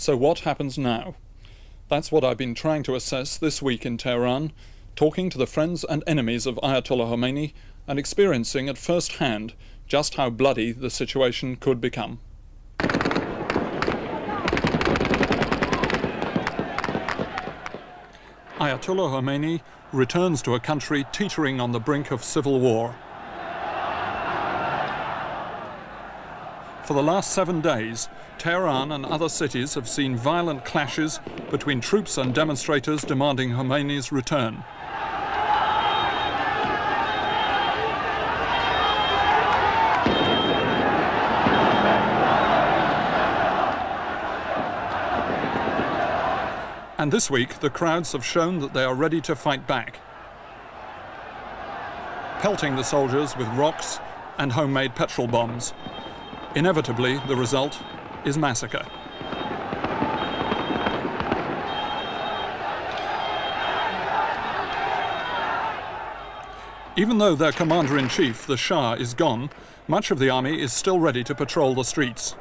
So what happens now? That's what I've been trying to assess this week in Tehran, talking to the friends and enemies of Ayatollah Khomeini and experiencing at first hand just how bloody the situation could become. Ayatollah Khomeini returns to a country teetering on the brink of civil war. For the last 7 days, Tehran and other cities have seen violent clashes between troops and demonstrators demanding Khomeini's return. And this week, the crowds have shown that they are ready to fight back, pelting the soldiers with rocks and homemade petrol bombs. Inevitably, the result is massacre. Even though their commander-in-chief, the Shah, is gone, much of the army is still ready to patrol the streets.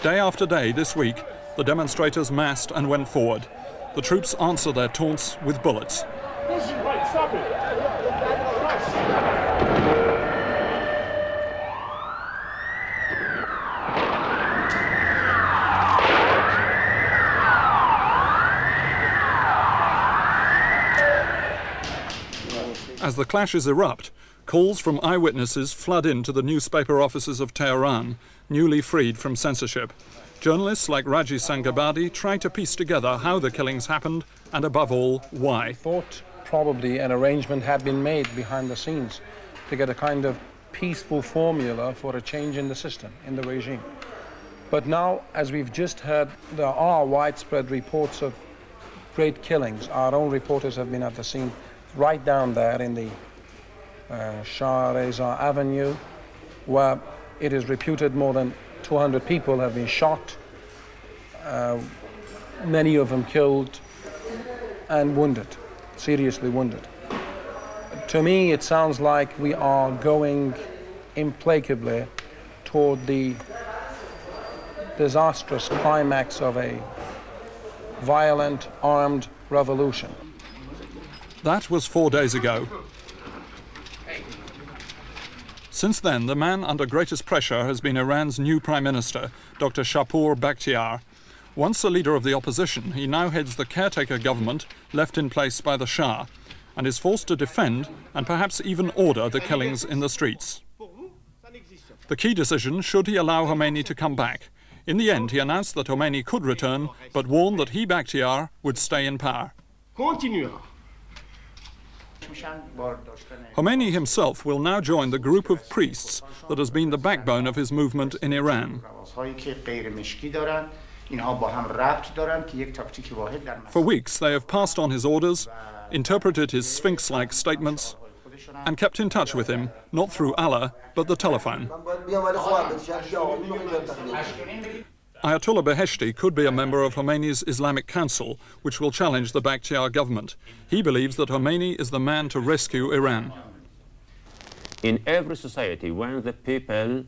Day after day this week, the demonstrators massed and went forward. The troops answer their taunts with bullets. As the clashes erupt, calls from eyewitnesses flood into the newspaper offices of Tehran, newly freed from censorship. Journalists like Raji Sangabadi try to piece together how the killings happened and, above all, why. I thought probably an arrangement had been made behind the scenes to get a kind of peaceful formula for a change in the system, in the regime. But now, as we've just heard, there are widespread reports of great killings. Our own reporters have been at the scene right down there in the Shah Reza Avenue, where it is reputed more than 200 people have been shot, many of them killed and wounded, seriously wounded. To me, it sounds like we are going implacably toward the disastrous climax of a violent, armed revolution. That was 4 days ago. Since then, the man under greatest pressure has been Iran's new Prime Minister, Dr. Shapur Bakhtiar. Once the leader of the opposition, he now heads the caretaker government left in place by the Shah and is forced to defend and perhaps even order the killings in the streets. The key decision, should he allow Khomeini to come back? In the end, he announced that Khomeini could return, but warned that he, Bakhtiar, would stay in power. Khomeini himself will now join the group of priests that has been the backbone of his movement in Iran. For weeks, they have passed on his orders, interpreted his sphinx-like statements, and kept in touch with him, not through Allah, but the telephone. Ayatollah Beheshti could be a member of Khomeini's Islamic Council, which will challenge the Bakhtiar government. He believes that Khomeini is the man to rescue Iran. In every society, when the people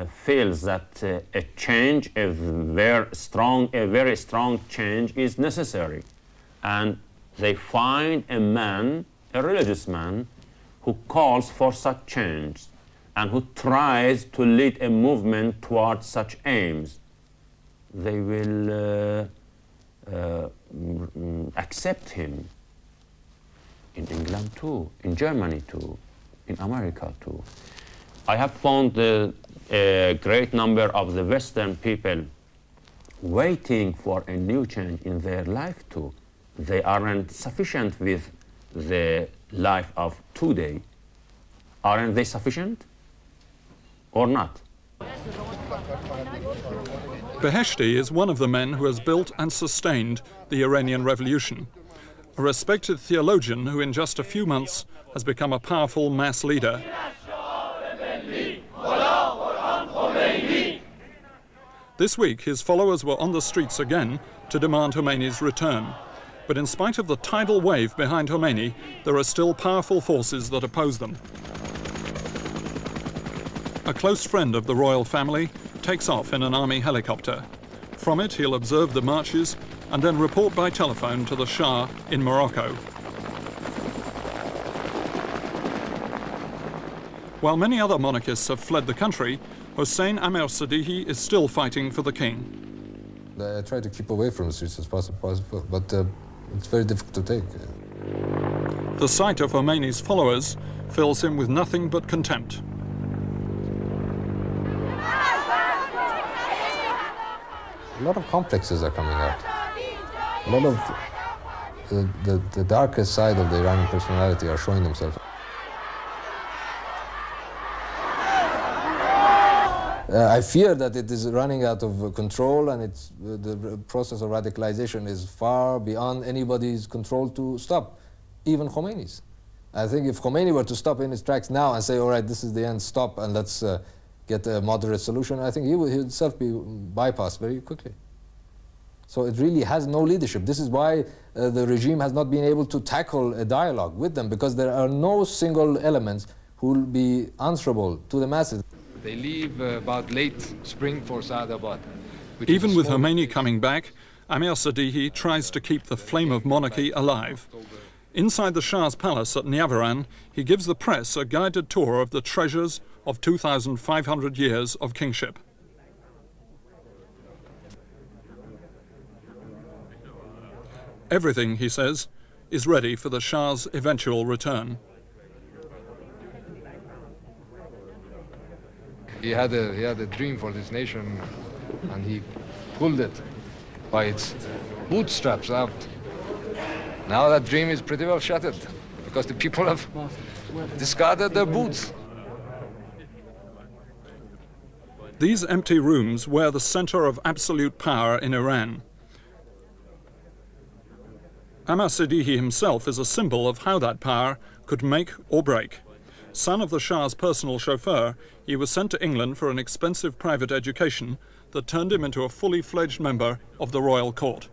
feels that a change, a very strong change is necessary, and they find a man, a religious man, who calls for such change and who tries to lead a movement towards such aims, they will accept him. In England too, in Germany too, in America too. I have found a great number of the Western people waiting for a new change in their life too. They aren't sufficient with the life of today. Aren't they sufficient or not? Beheshti is one of the men who has built and sustained the Iranian Revolution. A respected theologian who in just a few months has become a powerful mass leader. This week, his followers were on the streets again to demand Khomeini's return. But in spite of the tidal wave behind Khomeini, there are still powerful forces that oppose them. A close friend of the royal family takes off in an army helicopter. From it, he'll observe the marches and then report by telephone to the Shah in Morocco. While many other monarchists have fled the country, Hossein Amir Sadihi is still fighting for the king. I try to keep away from the streets as possible, but it's very difficult to take. The sight of Khomeini's followers fills him with nothing but contempt. A lot of complexes are coming out. A lot of the darkest side of the Iranian personality are showing themselves. I fear that it is running out of control, and the process of radicalization is far beyond anybody's control to stop, even Khomeini's. I think if Khomeini were to stop in his tracks now and say, all right, this is the end, stop, and let's get a moderate solution, I think he would himself be bypassed very quickly. So it really has no leadership. This is why the regime has not been able to tackle a dialogue with them, because there are no single elements who will be answerable to the masses. They leave about late spring for Saadabad. Even with Khomeini coming back, Amir Sadihi tries to keep the flame of monarchy alive. Inside the Shah's palace at Niavaran, he gives the press a guided tour of the treasures of 2,500 years of kingship. Everything, he says, is ready for the Shah's eventual return. He had a dream for this nation, and he pulled it by its bootstraps out. Now that dream is pretty well shattered, because the people have discarded their boots. These empty rooms were the center of absolute power in Iran. Amir Sadihi himself is a symbol of how that power could make or break. Son of the Shah's personal chauffeur, he was sent to England for an expensive private education that turned him into a fully fledged member of the royal court.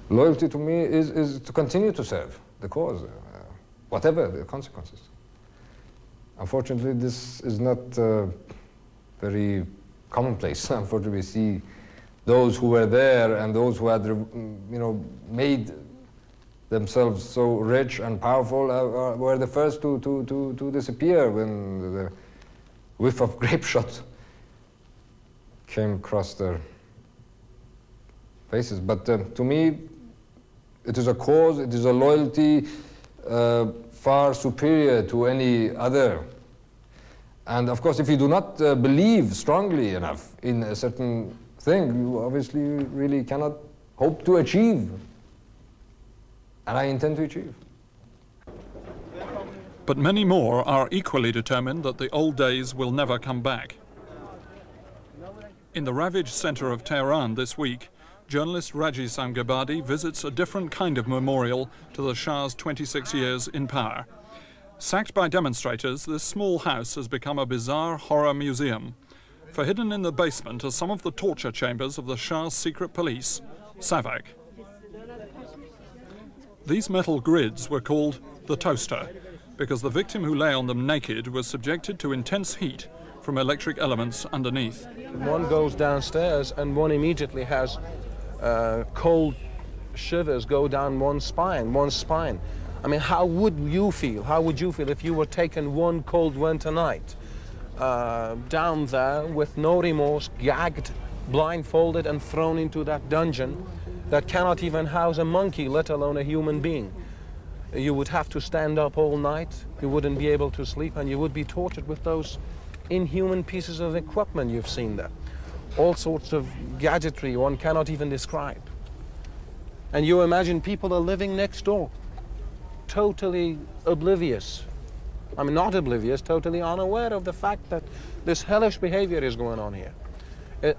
Loyalty to me is to continue to serve the cause, whatever the consequences. Unfortunately, this is not very commonplace. Unfortunately, we see those who were there and those who had, made themselves so rich and powerful were the first to disappear when the whiff of grape shot came across their faces. But to me, it is a cause, it is a loyalty far superior to any other. And of course, if you do not believe strongly enough in a certain thing, you obviously really cannot hope to achieve. And I intend to achieve. But many more are equally determined that the old days will never come back. In the ravaged center of Tehran this week, journalist Raji Samgabadi visits a different kind of memorial to the Shah's 26 years in power. Sacked by demonstrators, this small house has become a bizarre horror museum. For hidden in the basement are some of the torture chambers of the Shah's secret police, Savak. These metal grids were called the toaster because the victim who lay on them naked was subjected to intense heat from electric elements underneath. One goes downstairs and one immediately has cold shivers go down one's spine. I mean, how would you feel? How would you feel if you were taken one cold winter night down there with no remorse, gagged, blindfolded and thrown into that dungeon that cannot even house a monkey, let alone a human being? You would have to stand up all night, you wouldn't be able to sleep, and you would be tortured with those inhuman pieces of equipment you've seen there. All sorts of gadgetry one cannot even describe. And you imagine people are living next door, totally oblivious. I mean, not oblivious, totally unaware of the fact that this hellish behavior is going on here.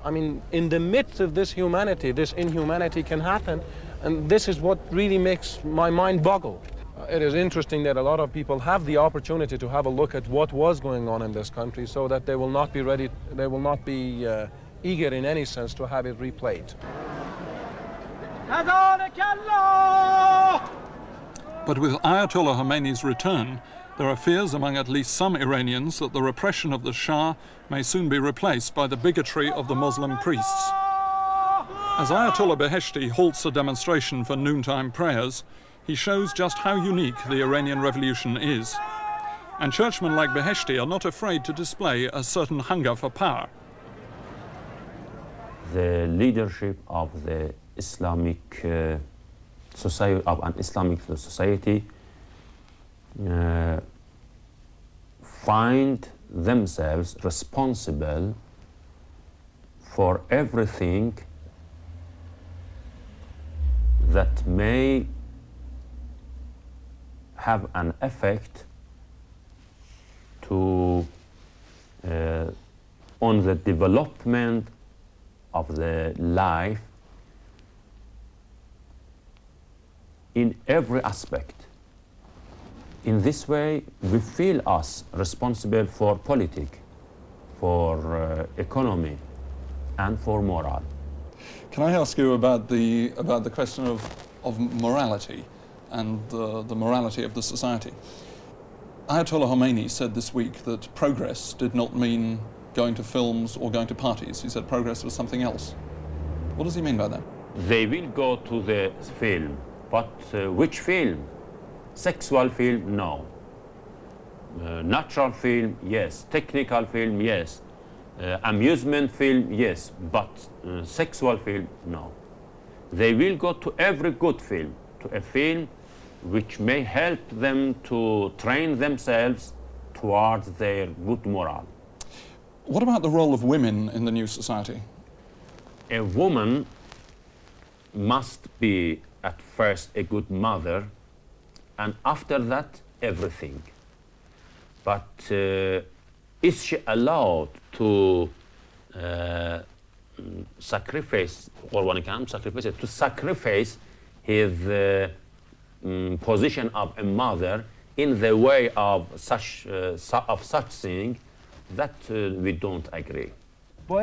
I mean, in the midst of this humanity, this inhumanity can happen, and this is what really makes my mind boggle. It is interesting that a lot of people have the opportunity to have a look at what was going on in this country so that they will not be ready, they will not be eager in any sense to have it replayed. But with Ayatollah Khomeini's return, There are fears among at least some Iranians that the repression of the Shah may soon be replaced by the bigotry of the Muslim priests. As Ayatollah Beheshti halts a demonstration for noontime prayers, he shows just how unique the Iranian Revolution is. And churchmen like Beheshti are not afraid to display a certain hunger for power. The leadership of the Islamic society, of an Islamic society, find themselves responsible for everything that may have an effect on the development of the life in every aspect. In this way, we feel us responsible for politics, for economy, and for moral. Can I ask you about the question of morality and the morality of the society? Ayatollah Khomeini said this week that progress did not mean going to films or going to parties. He said progress was something else. What does he mean by that? They will go to the film, but which film? Sexual film? No. Natural film? Yes. Technical film? Yes. Amusement film? Yes. But sexual film? No. They will go to every good film, to a film which may help them to train themselves towards their good moral. What about the role of women in the new society? A woman must be at first a good mother, and after that everything. But is she allowed to sacrifice, or one can sacrifice it, to sacrifice his position of a mother in the way of such thing? That we don't agree. And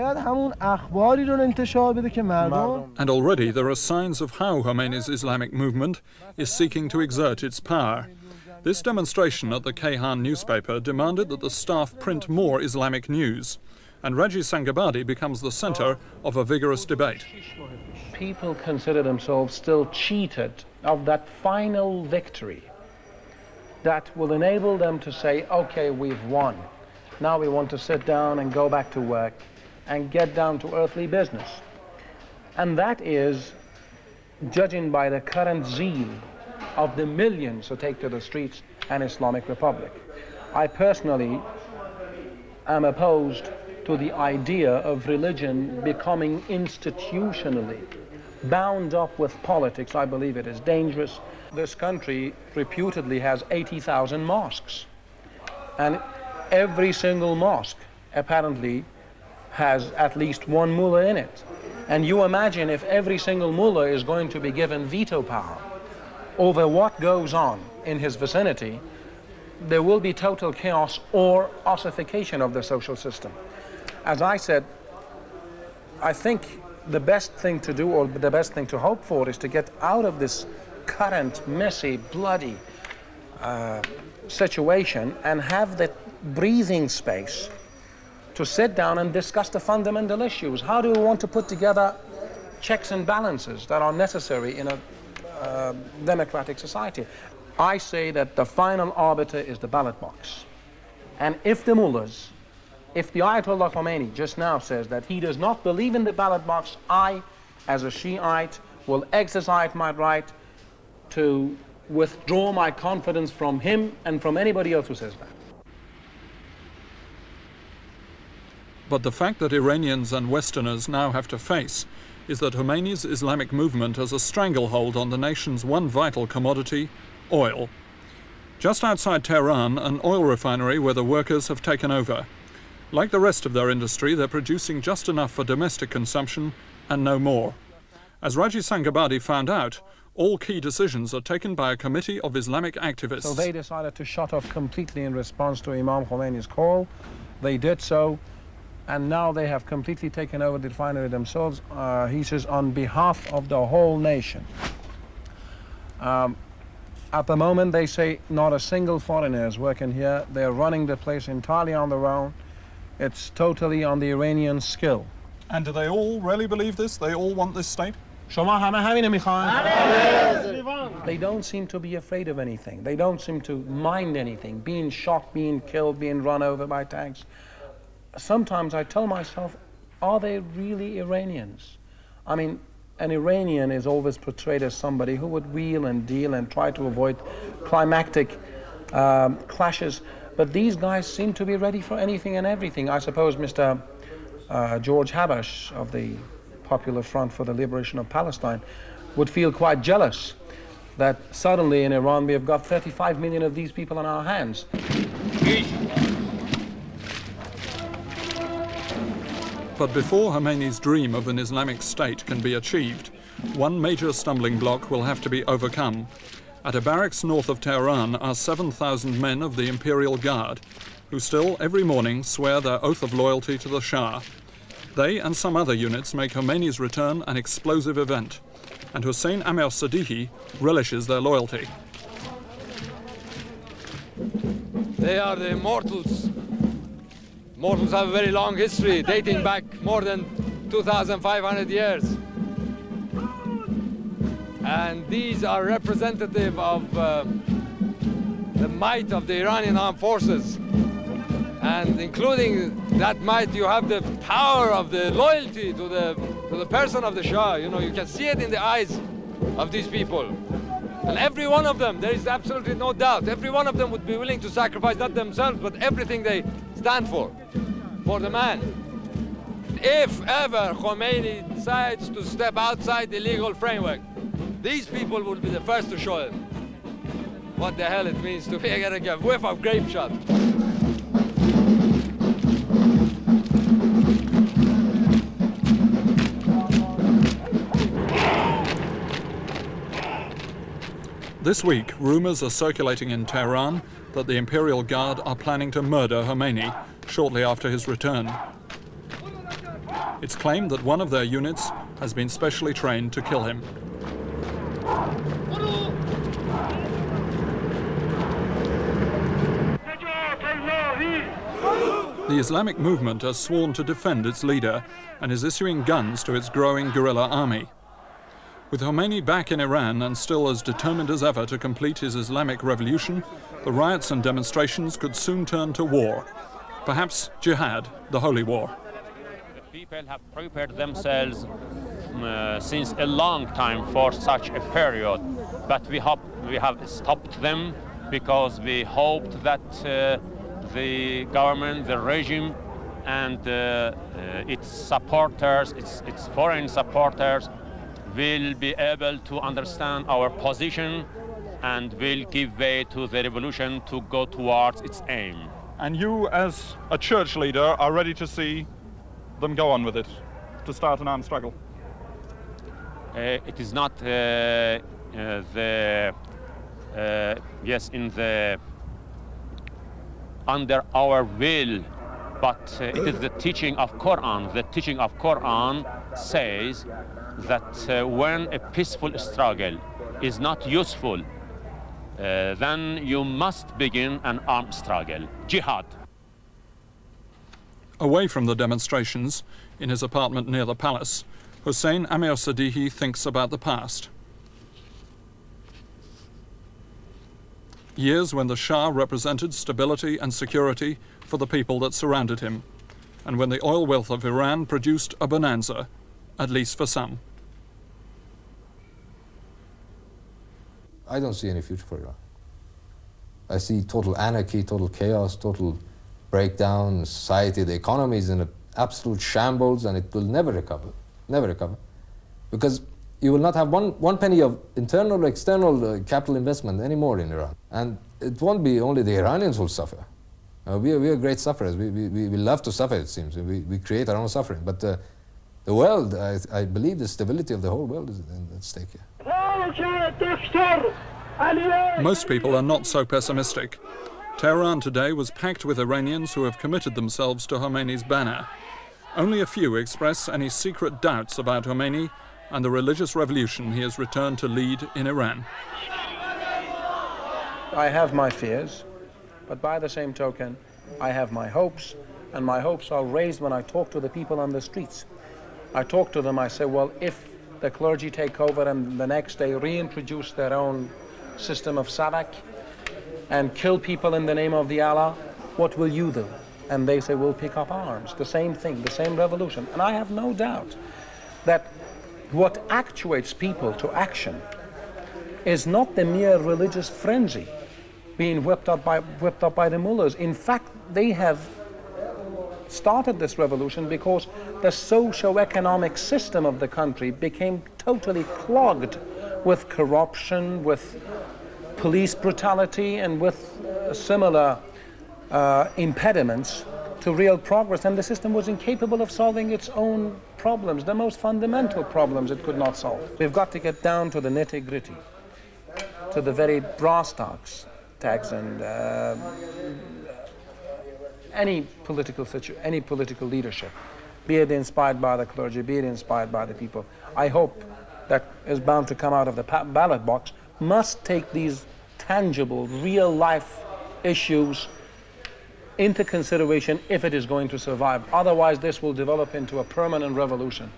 already there are signs of how Khomeini's Islamic movement is seeking to exert its power. This demonstration at the Kayhan newspaper demanded that the staff print more Islamic news, and Raji Sangabadi becomes the center of a vigorous debate. People consider themselves still cheated of that final victory that will enable them to say, okay, we've won. Now we want to sit down and go back to work and get down to earthly business. And that is, judging by the current zeal of the millions who take to the streets an Islamic Republic. I personally am opposed to the idea of religion becoming institutionally bound up with politics. I believe it is dangerous. This country reputedly has 80,000 mosques. And every single mosque apparently has at least one mullah in it. And you imagine if every single mullah is going to be given veto power over what goes on in his vicinity, there will be total chaos or ossification of the social system. As I said, I think the best thing to do, or the best thing to hope for, is to get out of this current, messy, bloody situation and have the breathing space to sit down and discuss the fundamental issues. How do we want to put together checks and balances that are necessary in a democratic society? I say that the final arbiter is the ballot box. And if the mullahs, if the Ayatollah Khomeini just now says that he does not believe in the ballot box, I, as a Shiite, will exercise my right to withdraw my confidence from him and from anybody else who says that. But the fact that Iranians and Westerners now have to face is that Khomeini's Islamic movement has a stranglehold on the nation's one vital commodity, oil. Just outside Tehran, an oil refinery where the workers have taken over. Like the rest of their industry, they're producing just enough for domestic consumption and no more. As Raji Sangabadi found out, all key decisions are taken by a committee of Islamic activists. So they decided to shut off completely in response to Imam Khomeini's call. They did so, and now they have completely taken over the refinery themselves. He says, on behalf of the whole nation. At the moment, they say not a single foreigner is working here. They're running the place entirely on their own. It's totally on the Iranian skill. And do they all really believe this? They all want this state? They don't seem to be afraid of anything. They don't seem to mind anything, being shot, being killed, being run over by tanks. Sometimes I tell myself, are they really Iranians? I mean, an Iranian is always portrayed as somebody who would wheel and deal and try to avoid climactic clashes. But these guys seem to be ready for anything and everything. I suppose Mr. George Habash of the Popular Front for the Liberation of Palestine would feel quite jealous that suddenly in Iran we have got 35 million of these people on our hands. But before Khomeini's dream of an Islamic state can be achieved, one major stumbling block will have to be overcome. At a barracks north of Tehran are 7,000 men of the Imperial Guard, who still every morning swear their oath of loyalty to the Shah. They and some other units make Khomeini's return an explosive event, and Hossein Amir-Sadihi relishes their loyalty. They are the immortals. Mortals have a very long history, dating back more than 2,500 years. And these are representative of the might of the Iranian armed forces. And including that might, you have the power of the loyalty to the person of the Shah. You know, you can see it in the eyes of these people. And every one of them, there is absolutely no doubt, every one of them would be willing to sacrifice not themselves, but everything they stand for the man. If ever Khomeini decides to step outside the legal framework, these people will be the first to show him what the hell it means to be getting a whiff of grape shot. This week, rumours are circulating in Tehran that the Imperial Guard are planning to murder Khomeini shortly after his return. It's claimed that one of their units has been specially trained to kill him. The Islamic movement has sworn to defend its leader and is issuing guns to its growing guerrilla army. With Khomeini back in Iran and still as determined as ever to complete his Islamic revolution, the riots and demonstrations could soon turn to war. Perhaps jihad, the holy war. The people have prepared themselves since a long time for such a period, but we have stopped them because we hoped that the government, the regime, and its supporters, its foreign supporters, will be able to understand our position and will give way to the revolution to go towards its aim. And you, as a church leader, are ready to see them go on with it, to start an armed struggle? It is not under our will, but it is the teaching of Quran. The teaching of Quran says that when a peaceful struggle is not useful, then you must begin an armed struggle, jihad. Away from the demonstrations, in his apartment near the palace, Hossein Amir-Sadihi thinks about the past. Years when the Shah represented stability and security for the people that surrounded him, and when the oil wealth of Iran produced a bonanza, at least for some. I don't see any future for Iran. I see total anarchy, total chaos, total breakdown, society, the economy is in an absolute shambles, and it will never recover, because you will not have one penny of internal or external capital investment anymore in Iran. And it won't be only the Iranians who will suffer. We are great sufferers. We love to suffer, it seems. We create our own suffering. But the world, I believe the stability of the whole world is at stake here. Most people are not so pessimistic. Tehran today was packed with Iranians who have committed themselves to Khomeini's banner. Only a few express any secret doubts about Khomeini and the religious revolution he has returned to lead in Iran. I have my fears, but by the same token, I have my hopes, and my hopes are raised when I talk to the people on the streets. I talk to them, I say, well, if the clergy take over and the next day reintroduce their own system of sadak and kill people in the name of the Allah, what will you do? And they say, we'll pick up arms. The same thing, the same revolution. And I have no doubt that what actuates people to action is not the mere religious frenzy being whipped up by the mullahs. In fact, they have started this revolution because the socio-economic system of the country became totally clogged with corruption, with police brutality, and with similar impediments to real progress, and the system was incapable of solving its own problems, the most fundamental problems it could not solve. We've got to get down to the nitty-gritty, to the very brass tacks, and any political leadership, be it inspired by the clergy, be it inspired by the people, I hope that is bound to come out of the ballot box, must take these tangible, real-life issues into consideration if it is going to survive. Otherwise, this will develop into a permanent revolution.